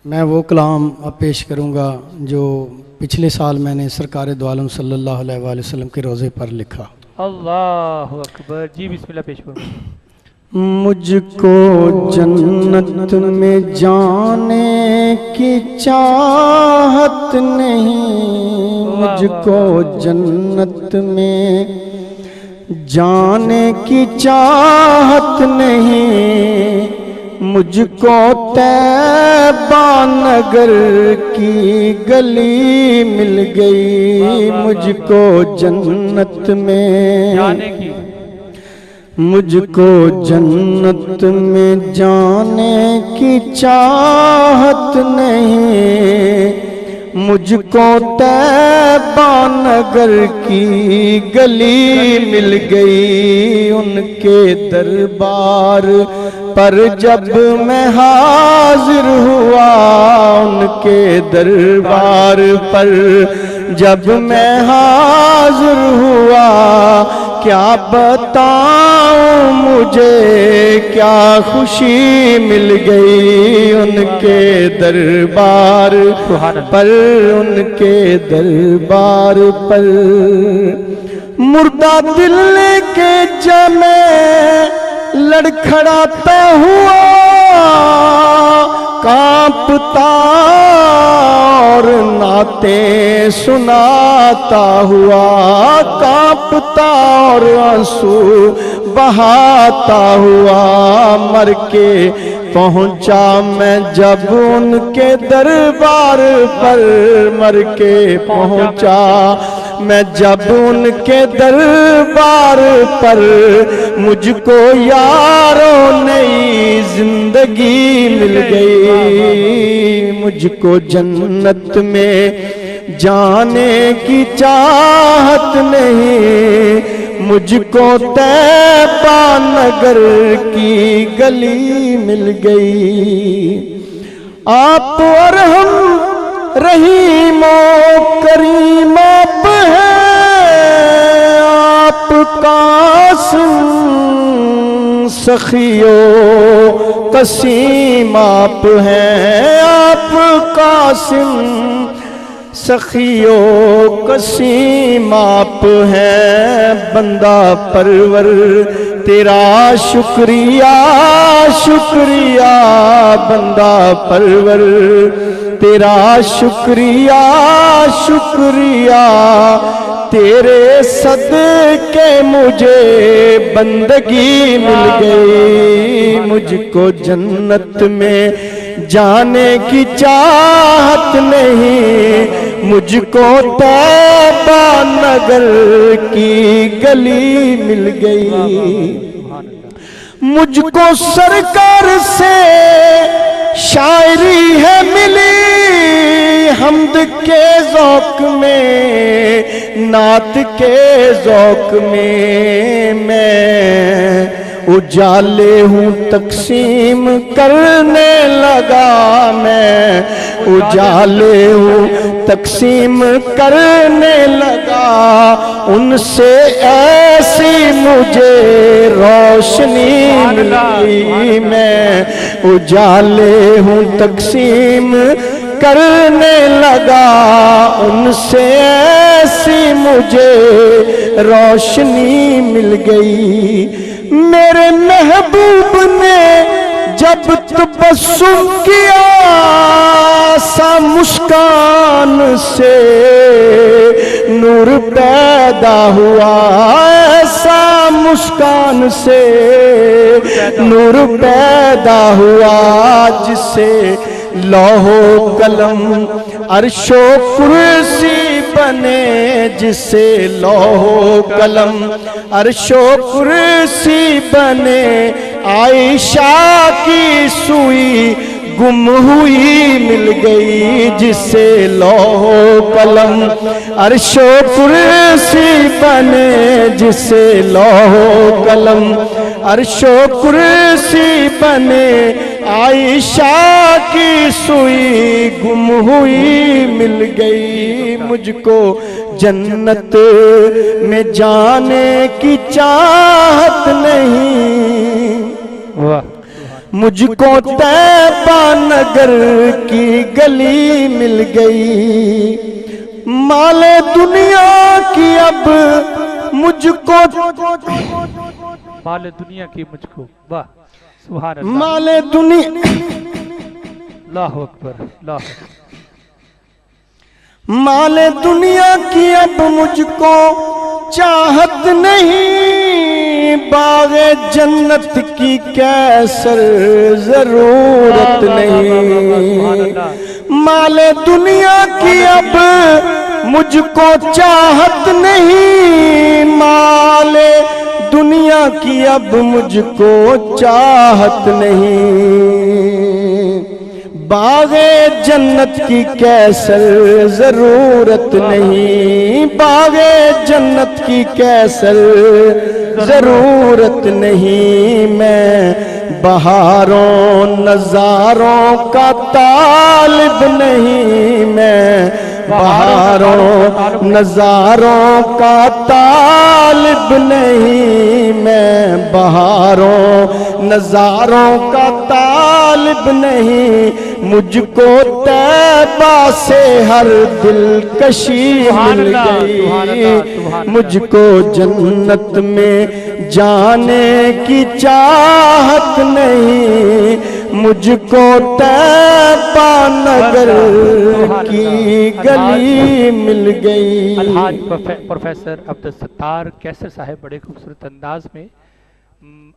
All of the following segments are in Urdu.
میں وہ کلام اب پیش کروں گا جو پچھلے سال میں نے سرکار دو عالم صلی اللہ علیہ وآلہ وسلم کے روزے پر لکھا۔ اللہ اکبر جی، بسم اللہ پیش کرو۔ مجھ کو جنت میں جانے کی چاہت نہیں، مجھ کو جنت میں جانے کی چاہت نہیں، مجھ کو طیبہ نگر کی گلی مل گئی، مجھ کو جنت میں جانے کی، مجھ کو جنت میں جانے کی چاہت نہیں، مجھ کو طیبہ نگر کی گلی مل گئی، ان کے دربار پر جب میں حاضر ہوا، ان کے دربار پر جب میں حاضر ہوا، کیا بتاؤں مجھے کیا خوشی مل گئی، ان کے دربار پر، ان کے دربار پر مردہ دل کے جمے لڑکھڑاتا ہوا، کانپتا اور نعتیں سناتا ہوا، کانپتا اور آنسو بہاتا ہوا، مر کے پہنچا میں جب ان کے دربار پر، مر کے پہنچا میں جب ان کے دربار پر، مجھ کو یارو نئی زندگی مل گئی، مجھ کو جنت میں جانے کی چاہت نہیں، مجھ کو طیبہ نگر کی گلی مل گئی، آپ اور ہم رحیم و کریم آپ ہیں، آپ قاسم سخی و قسیم آپ ہیں، آپ قاسم سخی و قسیم آپ ہیں، بندہ پرور تیرا شکریہ شکریہ، بندہ پرور تیرا شکریہ شکریہ، تیرے صدقے مجھے بندگی مل گئی، مجھ کو جنت میں جانے کی چاہت نہیں، مجھ کو طیبہ نگر کی گلی مل گئی، مجھ کو سرکار سے شاعری ہے ملی، حمد کے ذوق میں نعت کے ذوق میں اجالے ہوں تقسیم کرنے لگا، میں اجالے ہوں تقسیم کرنے لگا، ان سے ایسی مجھے روشنی ملی، میں اجالے ہوں تقسیم کرنے لگا، ان سے ایسی مجھے روشنی مل گئی، میرے محبوب نے جب تبسم کیا، سا مسکان سے نور پیدا ہوا، ایسا مسکان سے نور پیدا ہوا، جس سے لوح و قلم عرش و کرسی بنے، جس سے لوح و قلم عرش و کرسی بنے، عائشہ کی سوئی گم ہوئی مل گئی، جس سے لوح و قلم عرش و کرسی بنے، جس سے لوح و قلم عرش و کرسی بنے، عائشہ کی سوئی گم ہوئی مل گئی، مجھ کو جنت میں جانے کی چاہت نہیں، مجھ کو طیبہ نگر کی گلی مل گئی، مال دنیا کی اب مجھ کو، مال دنیا کی مجھ کو، واہ سبحان اللہ، مال دنیا، اللہ اکبر اللہ اکبر، مال دنیا کی اب مجھ کو چاہت نہیں، باغ جنت کی کیسر ضرورت نہیں، مال دنیا کی اب مجھ کو چاہت نہیں، مال دنیا کی اب مجھ کو چاہت نہیں، باغ جنت کی کیسر ضرورت نہیں، باغ جنت کی کیسر ضرورت نہیں، میں بہاروں نظاروں کا طالب نہیں، میں بہاروں نظاروں کا طالب نہیں، میں بہاروں نظاروں کا طالب نہیں، مجھ کو طیبہ سے ہر دلکشی مل گئی، مجھ کو جنت میں جانے کی چاہت نہیں، مجھ کو طیبہ نگر کی گلی مل گئی۔ الحاج پروفیسر عبدالستار کیسر صاحب بڑے خوبصورت انداز میں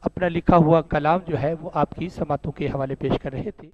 اپنا لکھا ہوا کلام جو ہے وہ آپ کی سماعتوں کے حوالے پیش کر رہے تھے۔